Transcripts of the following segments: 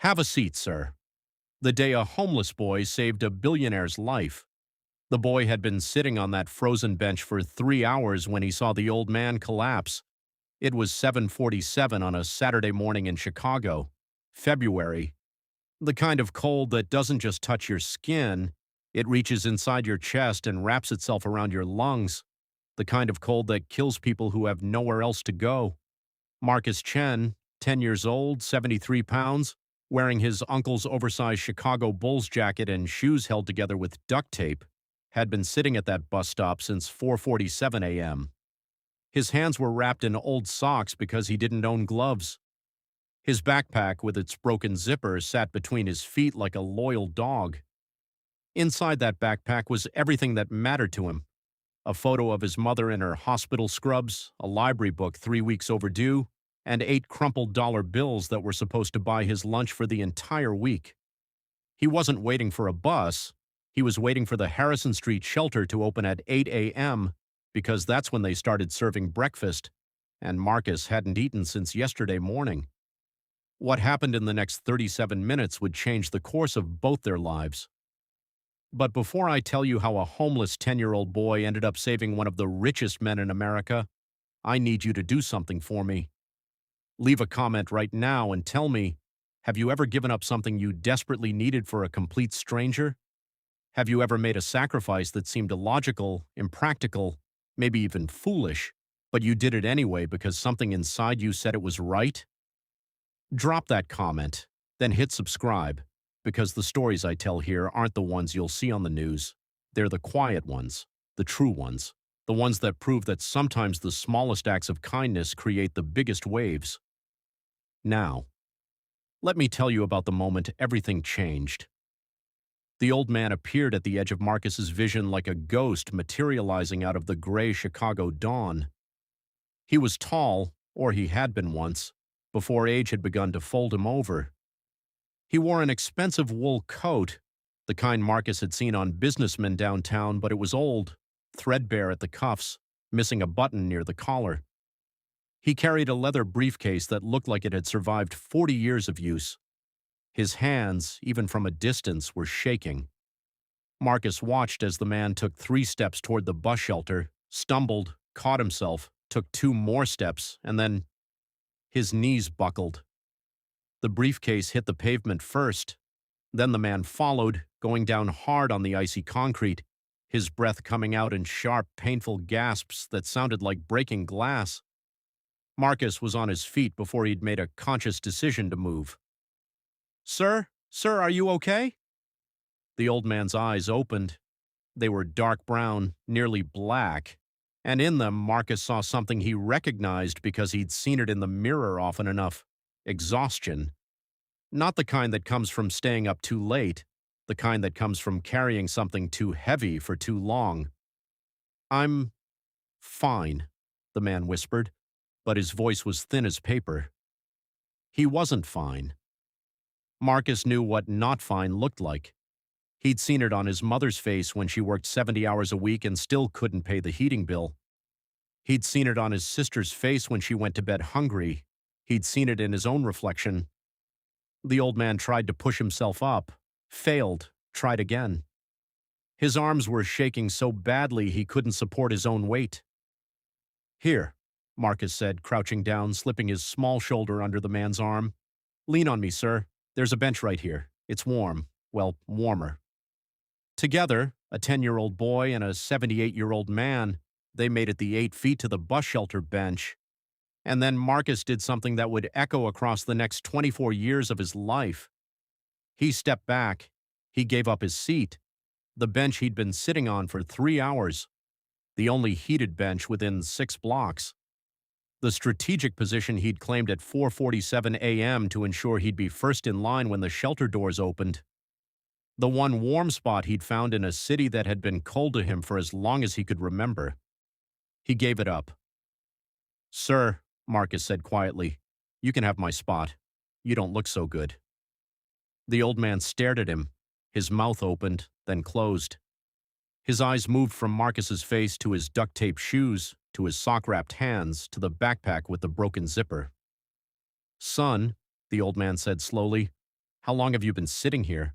Have a seat, sir. The day a homeless boy saved a billionaire's life. The boy had been sitting on that frozen bench for 3 hours when he saw the old man collapse. It was 7:47 on a Saturday morning in Chicago, February. The kind of cold that doesn't just touch your skin, it reaches inside your chest and wraps itself around your lungs. The kind of cold that kills people who have nowhere else to go. Marcus Chen, 10 years old, 73 pounds, wearing his uncle's oversized Chicago Bulls jacket and shoes held together with duct tape, had been sitting at that bus stop since 4:47 a.m. His hands were wrapped in old socks because he didn't own gloves. His backpack with its broken zipper sat between his feet like a loyal dog. Inside that backpack was everything that mattered to him. A photo of his mother in her hospital scrubs, a library book 3 weeks overdue, and 8 crumpled dollar bills that were supposed to buy his lunch for the entire week. He wasn't waiting for a bus. He was waiting for the Harrison Street shelter to open at 8 a.m. because that's when they started serving breakfast, and Marcus hadn't eaten since yesterday morning. What happened in the next 37 minutes would change the course of both their lives. But before I tell you how a homeless 10-year-old boy ended up saving one of the richest men in America, I need you to do something for me. Leave a comment right now and tell me, have you ever given up something you desperately needed for a complete stranger? Have you ever made a sacrifice that seemed illogical, impractical, maybe even foolish, but you did it anyway because something inside you said it was right? Drop that comment, then hit subscribe, because the stories I tell here aren't the ones you'll see on the news. They're the quiet ones, the true ones, the ones that prove that sometimes the smallest acts of kindness create the biggest waves. Now, let me tell you about the moment everything changed. The old man appeared at the edge of Marcus's vision like a ghost materializing out of the gray Chicago dawn. He was tall, or he had been once, before age had begun to fold him over. He wore an expensive wool coat, the kind Marcus had seen on businessmen downtown, but it was old, threadbare at the cuffs, missing a button near the collar. He carried a leather briefcase that looked like it had survived 40 years of use. His hands, even from a distance, were shaking. Marcus watched as the man took 3 steps toward the bus shelter, stumbled, caught himself, took 2 more steps, and then his knees buckled. The briefcase hit the pavement first. Then the man followed, going down hard on the icy concrete, his breath coming out in sharp, painful gasps that sounded like breaking glass. Marcus was on his feet before he'd made a conscious decision to move. "Sir? Sir, are you okay?" The old man's eyes opened. They were dark brown, nearly black, and in them Marcus saw something he recognized because he'd seen it in the mirror often enough: exhaustion. Not the kind that comes from staying up too late, the kind that comes from carrying something too heavy for too long. "I'm fine," the man whispered, but his voice was thin as paper. He wasn't fine. Marcus knew what not fine looked like. He'd seen it on his mother's face when she worked 70 hours a week and still couldn't pay the heating bill. He'd seen it on his sister's face when she went to bed hungry. He'd seen it in his own reflection. The old man tried to push himself up, failed, tried again. His arms were shaking so badly he couldn't support his own weight. "Here," Marcus said, crouching down, slipping his small shoulder under the man's arm. "Lean on me, sir. There's a bench right here. It's warm. Well, warmer." Together, a 10-year-old boy and a 78-year-old man, they made it the 8 feet to the bus shelter bench. And then Marcus did something that would echo across the next 24 years of his life. He stepped back. He gave up his seat, the bench he'd been sitting on for 3 hours, the only heated bench within 6 blocks. The strategic position he'd claimed at 4:47 a.m. to ensure he'd be first in line when the shelter doors opened. The one warm spot he'd found in a city that had been cold to him for as long as he could remember. He gave it up. "Sir," Marcus said quietly, "you can have my spot. You don't look so good." The old man stared at him, his mouth opened, then closed. His eyes moved from Marcus's face to his duct-tape shoes, to his sock-wrapped hands, to the backpack with the broken zipper. "Son," the old man said slowly, How long have you been sitting here?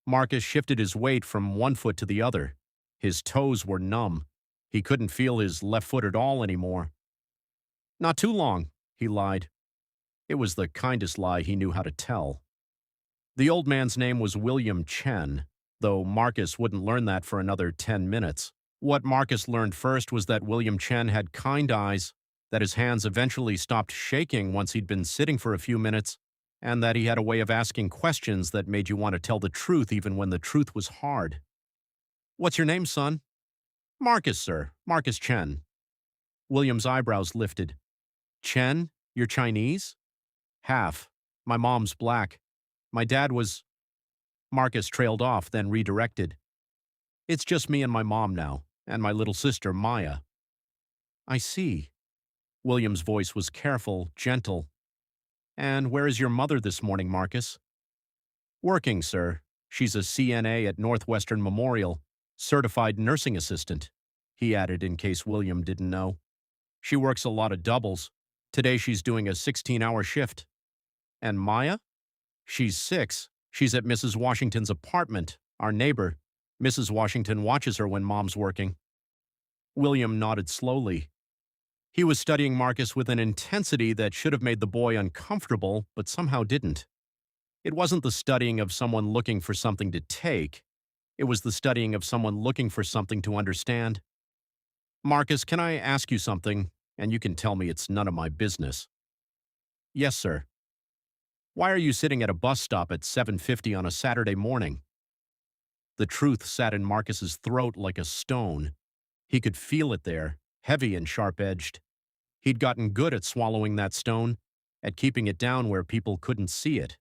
Marcus shifted his weight from one foot to the other. His toes were numb. He couldn't feel his left foot at all anymore. Not too long, he lied. It was the kindest lie he knew how to tell. The old man's name was William Chen, though Marcus wouldn't learn that for another 10 minutes. What Marcus learned first was that William Chen had kind eyes, that his hands eventually stopped shaking once he'd been sitting for a few minutes, and that he had a way of asking questions that made you want to tell the truth even when the truth was hard. What's your name, son? Marcus, sir. Marcus Chen. William's eyebrows lifted. Chen? You're Chinese? Half. My mom's black. My dad was… Marcus trailed off, then redirected. It's just me and my mom now, and my little sister, Maya. I see. William's voice was careful, gentle. And where is your mother this morning, Marcus? Working, sir. She's a CNA at Northwestern Memorial, certified nursing assistant, he added in case William didn't know. She works a lot of doubles. Today she's doing a 16-hour shift. And Maya? She's 6. She's at Mrs. Washington's apartment, our neighbor. Mrs. Washington watches her when Mom's working. William nodded slowly. He was studying Marcus with an intensity that should have made the boy uncomfortable, but somehow didn't. It wasn't the studying of someone looking for something to take. It was the studying of someone looking for something to understand. Marcus, can I ask you something? And you can tell me it's none of my business. Yes, sir. Why are you sitting at a bus stop at 7:50 on a Saturday morning? The truth sat in Marcus's throat like a stone. He could feel it there, heavy and sharp-edged. He'd gotten good at swallowing that stone, at keeping it down where people couldn't see it.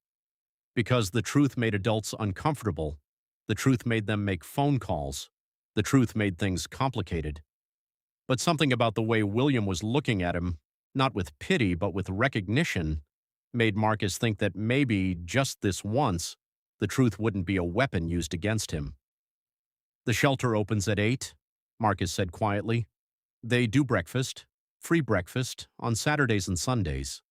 Because the truth made adults uncomfortable. The truth made them make phone calls. The truth made things complicated. But something about the way William was looking at him, not with pity but with recognition, made Marcus think that maybe, just this once, the truth wouldn't be a weapon used against him. The shelter opens at 8, Marcus said quietly. They do breakfast, free breakfast, on Saturdays and Sundays.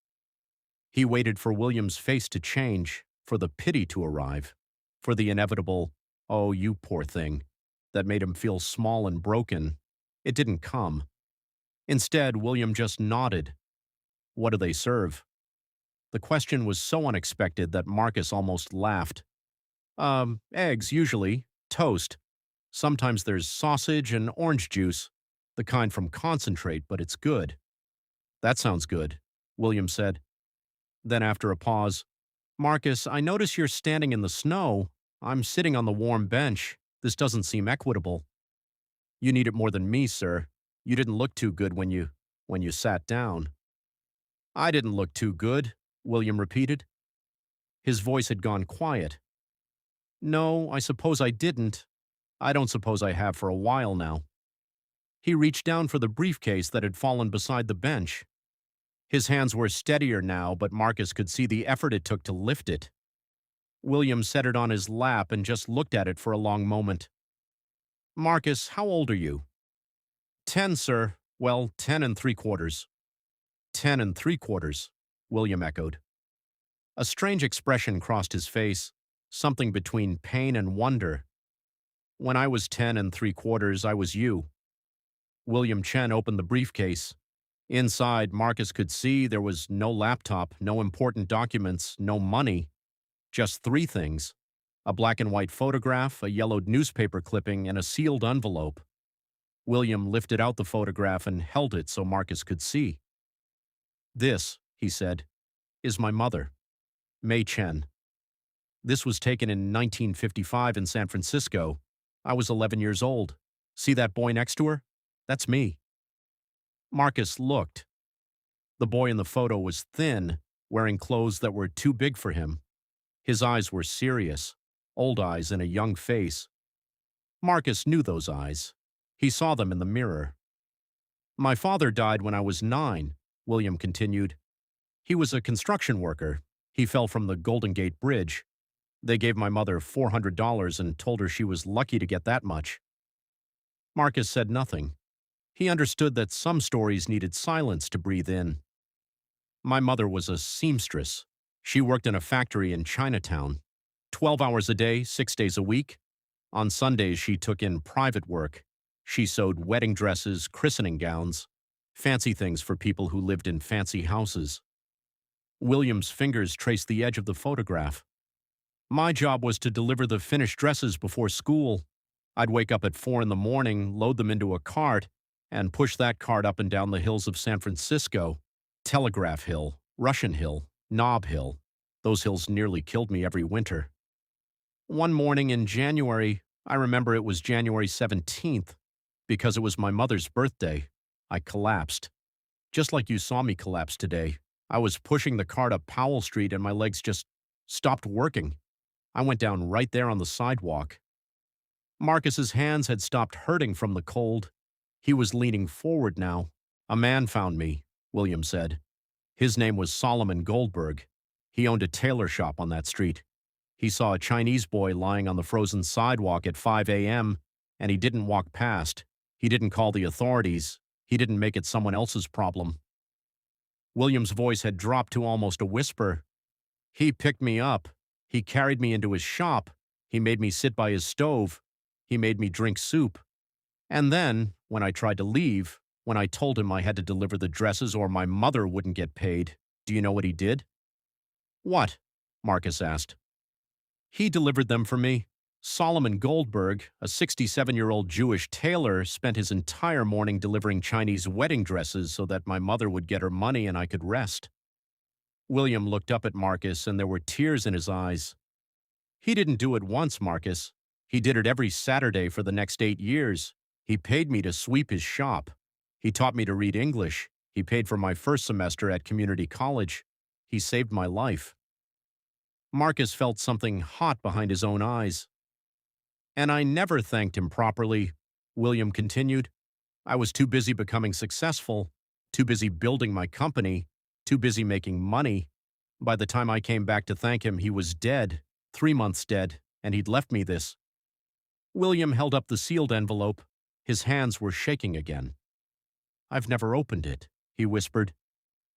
He waited for William's face to change, for the pity to arrive, for the inevitable, oh, you poor thing, that made him feel small and broken. It didn't come. Instead, William just nodded. What do they serve? The question was so unexpected that Marcus almost laughed. Eggs, usually. Toast. Sometimes there's sausage and orange juice, the kind from concentrate, but it's good. That sounds good, William said. Then after a pause, Marcus, I notice you're standing in the snow. I'm sitting on the warm bench. This doesn't seem equitable. You need it more than me, sir. You didn't look too good when you sat down. I didn't look too good, William repeated. His voice had gone quiet. No, I suppose I didn't. I don't suppose I have for a while now. He reached down for the briefcase that had fallen beside the bench. His hands were steadier now, but Marcus could see the effort it took to lift it. William set it on his lap and just looked at it for a long moment. Marcus, how old are you? 10, sir. Well, 10 3/4. 10 3/4, William echoed. A strange expression crossed his face, something between pain and wonder. When I was 10 3/4, I was you. William Chen opened the briefcase. Inside, Marcus could see there was no laptop, no important documents, no money. Just 3 things: a black and white photograph, a yellowed newspaper clipping, and a sealed envelope. William lifted out the photograph and held it so Marcus could see. This, he said, is my mother, May Chen. This was taken in 1955 in San Francisco. I was 11 years old. See that boy next to her? That's me. Marcus looked. The boy in the photo was thin, wearing clothes that were too big for him. His eyes were serious, old eyes in a young face. Marcus knew those eyes. He saw them in the mirror. My father died when I was 9, William continued. He was a construction worker. He fell from the Golden Gate Bridge. They gave my mother $400 and told her she was lucky to get that much. Marcus said nothing. He understood that some stories needed silence to breathe in. My mother was a seamstress. She worked in a factory in Chinatown. 12 hours a day, 6 days a week. On Sundays, she took in private work. She sewed wedding dresses, christening gowns, fancy things for people who lived in fancy houses. William's fingers traced the edge of the photograph. My job was to deliver the finished dresses before school. I'd wake up at 4 in the morning, load them into a cart, and push that cart up and down the hills of San Francisco. Telegraph Hill, Russian Hill, Nob Hill. Those hills nearly killed me every winter. One morning in January, I remember it was January 17th, because it was my mother's birthday, I collapsed. Just like you saw me collapse today. I was pushing the cart up Powell Street and my legs just stopped working. I went down right there on the sidewalk. Marcus's hands had stopped hurting from the cold. He was leaning forward now. A man found me, William said. His name was Solomon Goldberg. He owned a tailor shop on that street. He saw a Chinese boy lying on the frozen sidewalk at 5 a.m., and he didn't walk past. He didn't call the authorities. He didn't make it someone else's problem. William's voice had dropped to almost a whisper. He picked me up. He carried me into his shop. He made me sit by his stove. He made me drink soup. And then, when I tried to leave, when I told him I had to deliver the dresses or my mother wouldn't get paid, do you know what he did? What? Marcus asked. He delivered them for me. Solomon Goldberg, a 67-year-old Jewish tailor, spent his entire morning delivering Chinese wedding dresses so that my mother would get her money and I could rest. William looked up at Marcus and there were tears in his eyes. He didn't do it once, Marcus. He did it every Saturday for the next 8 years. He paid me to sweep his shop. He taught me to read English. He paid for my first semester at community college. He saved my life. Marcus felt something hot behind his own eyes. And I never thanked him properly, William continued. I was too busy becoming successful, too busy building my company, too busy making money. By the time I came back to thank him, he was dead, 3 months dead, and he'd left me this. William held up the sealed envelope. His hands were shaking again. I've never opened it, he whispered.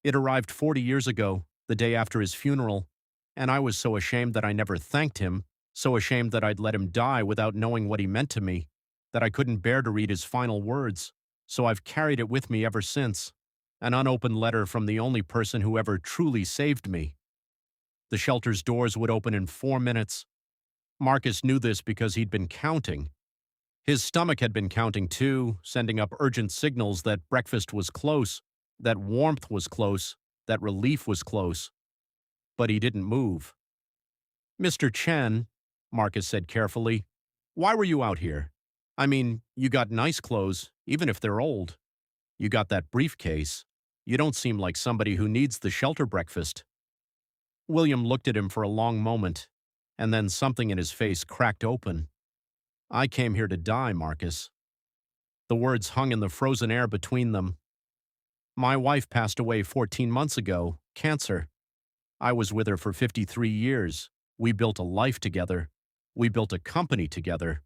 It arrived 40 years ago, the day after his funeral, and I was so ashamed that I never thanked him, so ashamed that I'd let him die without knowing what he meant to me, that I couldn't bear to read his final words, so I've carried it with me ever since, an unopened letter from the only person who ever truly saved me. The shelter's doors would open in 4 minutes. Marcus knew this because he'd been counting. His stomach had been counting too, sending up urgent signals that breakfast was close, that warmth was close, that relief was close. But he didn't move. Mr. Chen, Marcus said carefully, why were you out here? I mean, you got nice clothes, even if they're old. You got that briefcase. You don't seem like somebody who needs the shelter breakfast. William looked at him for a long moment, and then something in his face cracked open. I came here to die, Marcus. The words hung in the frozen air between them. My wife passed away 14 months ago, cancer. I was with her for 53 years. We built a life together. We built a company together.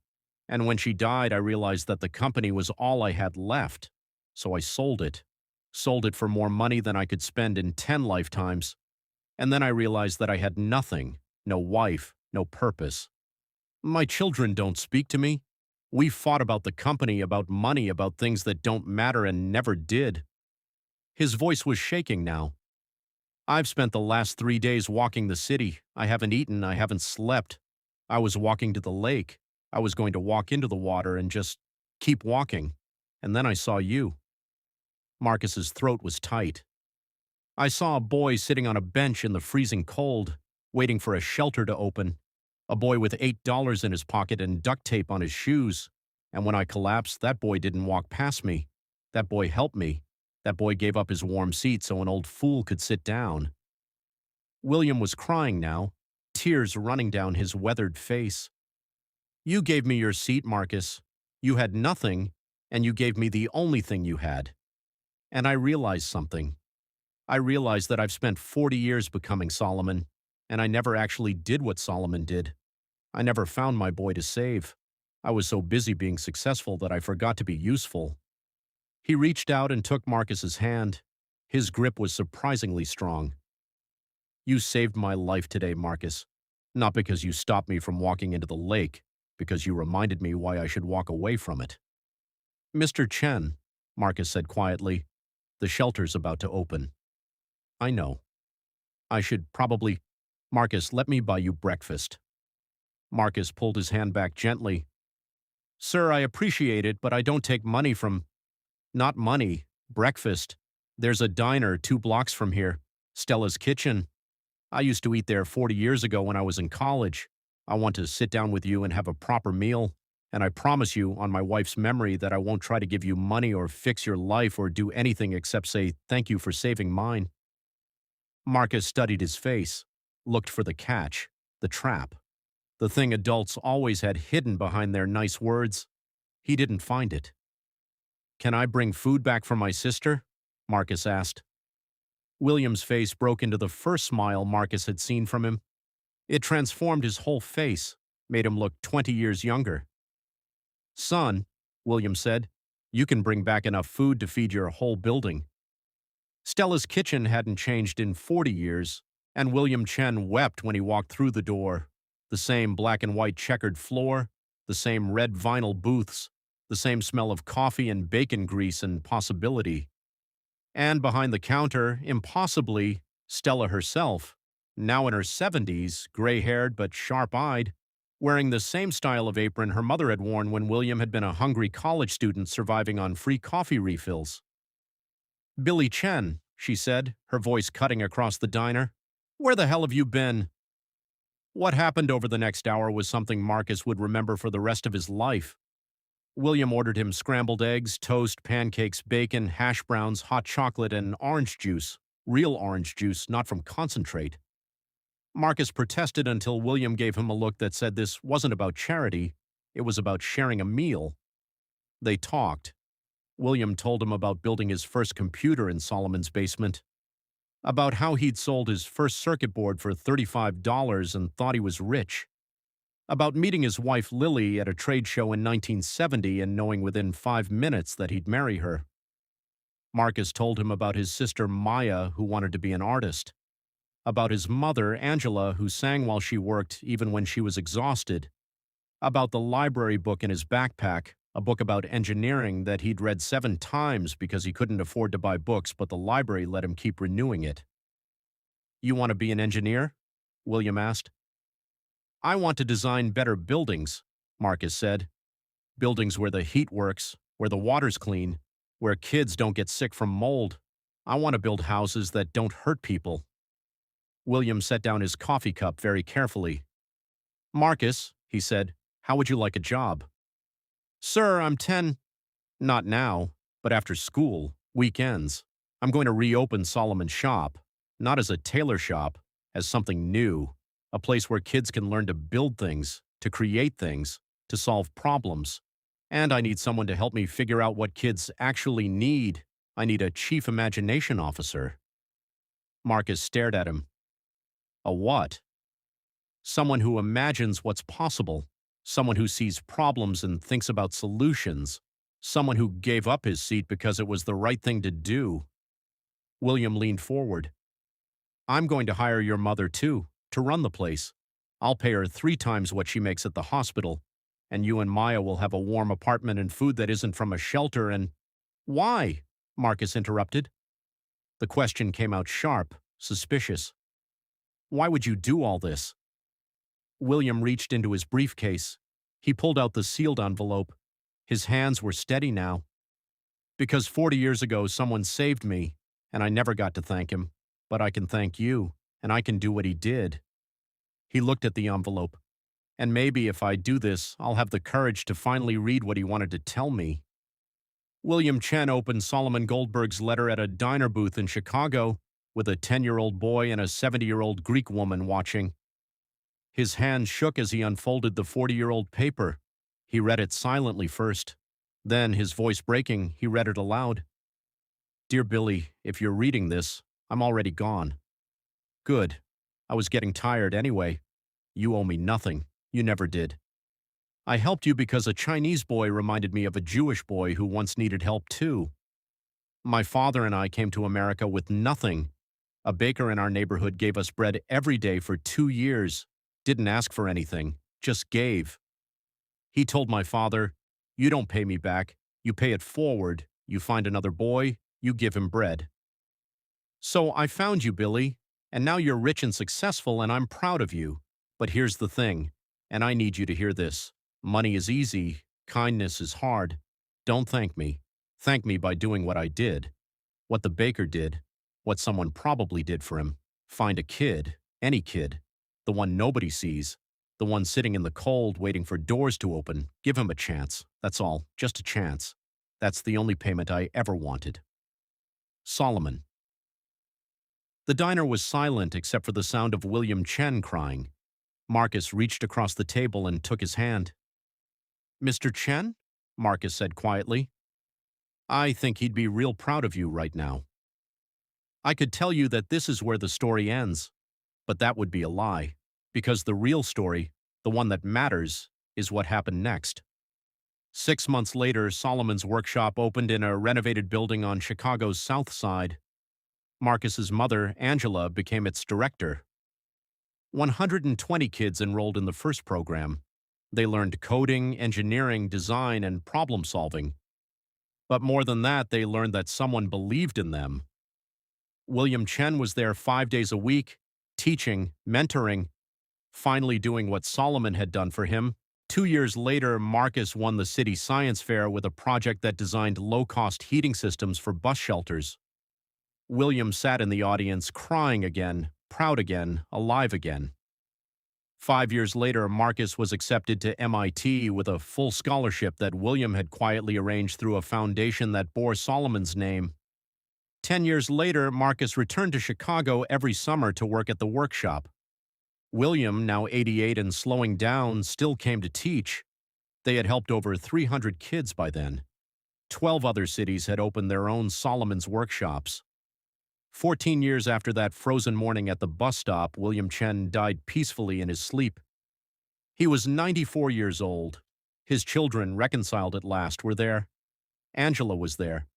And when she died, I realized that the company was all I had left. So I sold it. Sold it for more money than I could spend in 10 lifetimes. And then I realized that I had nothing, no wife, no purpose. My children don't speak to me. We fought about the company, about money, about things that don't matter and never did. His voice was shaking now. I've spent the last 3 days walking the city. I haven't eaten, I haven't slept. I was walking to the lake. I was going to walk into the water and just keep walking. And then I saw you. Marcus's throat was tight. I saw a boy sitting on a bench in the freezing cold, waiting for a shelter to open. A boy with $8 in his pocket and duct tape on his shoes. And when I collapsed, that boy didn't walk past me. That boy helped me. That boy gave up his warm seat so an old fool could sit down. William was crying now, tears running down his weathered face. You gave me your seat, Marcus. You had nothing, and you gave me the only thing you had. And I realized something. I realized that I've spent 40 years becoming Solomon, and I never actually did what Solomon did. I never found my boy to save. I was so busy being successful that I forgot to be useful. He reached out and took Marcus's hand. His grip was surprisingly strong. You saved my life today, Marcus. Not because you stopped me from walking into the lake, because you reminded me why I should walk away from it. Mr. Chen, Marcus said quietly, the shelter's about to open. I know. I should probably… Marcus, let me buy you breakfast. Marcus pulled his hand back gently. Sir, I appreciate it, but I don't take money from… Not money, breakfast. There's a diner 2 blocks from here, Stella's Kitchen. I used to eat there 40 years ago when I was in college. I want to sit down with you and have a proper meal, and I promise you, on my wife's memory, that I won't try to give you money or fix your life or do anything except say thank you for saving mine. Marcus studied his face, looked for the catch, the trap, the thing adults always had hidden behind their nice words. He didn't find it. Can I bring food back for my sister? Marcus asked. William's face broke into the first smile Marcus had seen from him. It transformed his whole face, made him look 20 years younger. Son, William said, you can bring back enough food to feed your whole building. Stella's Kitchen hadn't changed in 40 years, and William Chen wept when he walked through the door. The same black and white checkered floor, the same red vinyl booths, the same smell of coffee and bacon grease and possibility. And behind the counter, impossibly, Stella herself, now in her 70s, gray-haired but sharp-eyed, wearing the same style of apron her mother had worn when William had been a hungry college student surviving on free coffee refills. Billy Chen, she said, her voice cutting across the diner. Where the hell have you been? What happened over the next hour was something Marcus would remember for the rest of his life. William ordered him scrambled eggs, toast, pancakes, bacon, hash browns, hot chocolate, and orange juice. Real orange juice, not from concentrate. Marcus protested until William gave him a look that said this wasn't about charity, it was about sharing a meal. They talked. William told him about building his first computer in Solomon's basement, about how he'd sold his first circuit board for $35 and thought he was rich, about meeting his wife Lily at a trade show in 1970 and knowing within 5 minutes that he'd marry her. Marcus told him about his sister Maya, who wanted to be an artist, about his mother Angela, who sang while she worked even when she was exhausted, about the library book in his backpack, a book about engineering that he'd read 7 times because he couldn't afford to buy books, but the library let him keep renewing it. You want to be an engineer? William asked. I want to design better buildings, Marcus said. Buildings where the heat works, where the water's clean, where kids don't get sick from mold. I want to build houses that don't hurt people. William set down his coffee cup very carefully. Marcus, he said, how would you like a job? Sir, I'm 10. Not now, but after school, weekends. I'm going to reopen Solomon's shop, not as a tailor shop, as something new, a place where kids can learn to build things, to create things, to solve problems. And I need someone to help me figure out what kids actually need. I need a chief imagination officer. Marcus stared at him. A what? Someone who imagines what's possible. Someone who sees problems and thinks about solutions. Someone who gave up his seat because it was the right thing to do. William leaned forward. I'm going to hire your mother, too, to run the place. I'll pay her 3 times what she makes at the hospital, and you and Maya will have a warm apartment and food that isn't from a shelter and… Why? Marcus interrupted. The question came out sharp, suspicious. Why would you do all this? William reached into his briefcase. He pulled out the sealed envelope. His hands were steady now. Because 40 years ago someone saved me, and I never got to thank him. But I can thank you, and I can do what he did. He looked at the envelope. And maybe if I do this, I'll have the courage to finally read what he wanted to tell me. William Chen opened Solomon Goldberg's letter at a diner booth in Chicago with a 10-year-old boy and a 70-year-old Greek woman watching. His hand shook as he unfolded the 40-year-old paper. He read it silently first. Then, his voice breaking, he read it aloud. Dear Billy, if you're reading this, I'm already gone. Good. I was getting tired anyway. You owe me nothing. You never did. I helped you because a Chinese boy reminded me of a Jewish boy who once needed help too. My father and I came to America with nothing. A baker in our neighborhood gave us bread every day for 2 years. Didn't ask for anything, just gave. He told my father, "You don't pay me back. You pay it forward. You find another boy, you give him bread." So I found you, Billy, and now you're rich and successful, and I'm proud of you. But here's the thing, and I need you to hear this. Money is easy, kindness is hard. Don't thank me. Thank me by doing what I did. What the baker did, what someone probably did for him. Find a kid, any kid, the one nobody sees, the one sitting in the cold waiting for doors to open. Give him a chance. That's all, just a chance. That's the only payment I ever wanted. Solomon. The diner was silent except for the sound of William Chen crying. Marcus reached across the table and took his hand. "Mr. Chen?" Marcus said quietly. "I think he'd be real proud of you right now. I could tell you that this is where the story ends, but that would be a lie, because the real story, the one that matters, is what happened next." 6 months later, Solomon's workshop opened in a renovated building on Chicago's South Side. Marcus's mother, Angela, became its director. 120 kids enrolled in the first program. They learned coding, engineering, design, and problem solving. But more than that, they learned that someone believed in them. William Chen was there 5 days a week, teaching, mentoring, finally doing what Solomon had done for him. 2 years later, Marcus won the city science fair with a project that designed low-cost heating systems for bus shelters. William sat in the audience, crying again, proud again, alive again. 5 years later, Marcus was accepted to MIT with a full scholarship that William had quietly arranged through a foundation that bore Solomon's name. 10 years later, Marcus returned to Chicago every summer to work at the workshop. William, now 88 and slowing down, still came to teach. They had helped over 300 kids by then. 12 other cities had opened their own Solomon's workshops. 14 years after that frozen morning at the bus stop, William Chen died peacefully in his sleep. He was 94 years old. His children, reconciled at last, were there. Angela was there.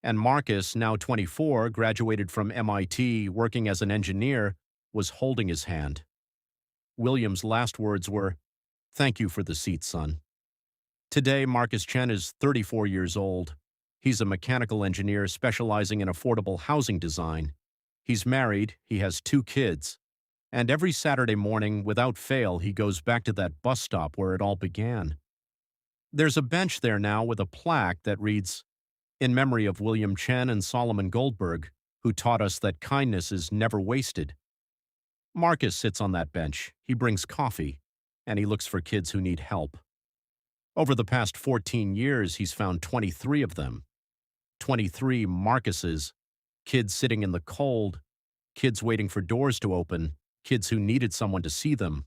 And Marcus, now 24, graduated from MIT, working as an engineer, was holding his hand. William's last words were, "Thank you for the seat, son." Today, Marcus Chen is 34 years old. He's a mechanical engineer specializing in affordable housing design. He's married, he has 2 kids, and every Saturday morning, without fail, he goes back to that bus stop where it all began. There's a bench there now with a plaque that reads, "In memory of William Chen and Solomon Goldberg, who taught us that kindness is never wasted." Marcus sits on that bench, he brings coffee, and he looks for kids who need help. Over the past 14 years, he's found 23 of them. 23 Marcuses, kids sitting in the cold, kids waiting for doors to open, kids who needed someone to see them.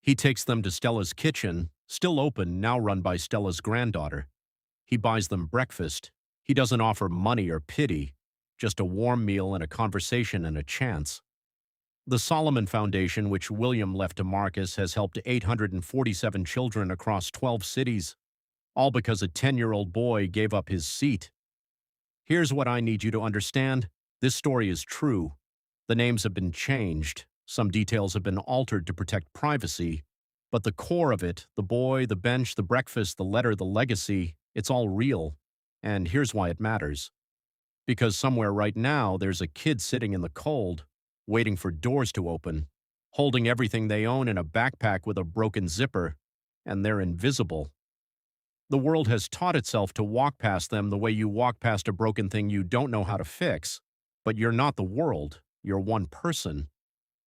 He takes them to Stella's kitchen, still open, now run by Stella's granddaughter. He buys them breakfast. He doesn't offer money or pity, just a warm meal and a conversation and a chance. The Solomon Foundation, which William left to Marcus, has helped 847 children across 12 cities, all because a 10-year-old boy gave up his seat. Here's what I need you to understand. This story is true. The names have been changed. Some details have been altered to protect privacy. But the core of it, the boy, the bench, the breakfast, the letter, the legacy, it's all real. And here's why it matters. Because somewhere right now, there's a kid sitting in the cold, waiting for doors to open, holding everything they own in a backpack with a broken zipper, and they're invisible. The world has taught itself to walk past them the way you walk past a broken thing you don't know how to fix. But you're not the world, you're one person.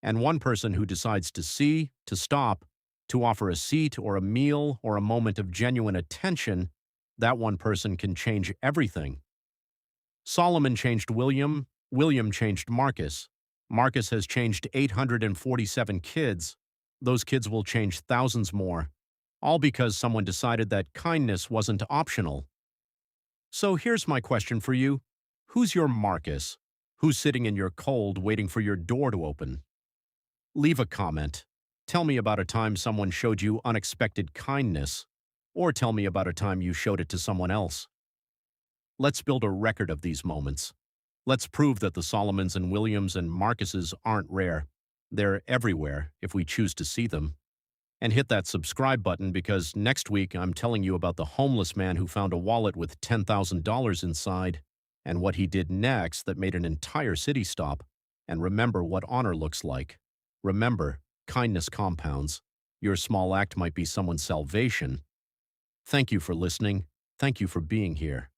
And one person who decides to see, to stop, to offer a seat or a meal or a moment of genuine attention, that one person can change everything. Solomon changed William, William changed Marcus. Marcus has changed 847 kids. Those kids will change thousands more. All because someone decided that kindness wasn't optional. So here's my question for you. Who's your Marcus? Who's sitting in your cold waiting for your door to open? Leave a comment. Tell me about a time someone showed you unexpected kindness, or tell me about a time you showed it to someone else. Let's build a record of these moments. Let's prove that the Solomons and Williams and Marcuses aren't rare. They're everywhere if we choose to see them. And hit that subscribe button because next week I'm telling you about the homeless man who found a wallet with $10,000 inside and what he did next that made an entire city stop. And remember what honor looks like. Remember, kindness compounds. Your small act might be someone's salvation. Thank you for listening. Thank you for being here.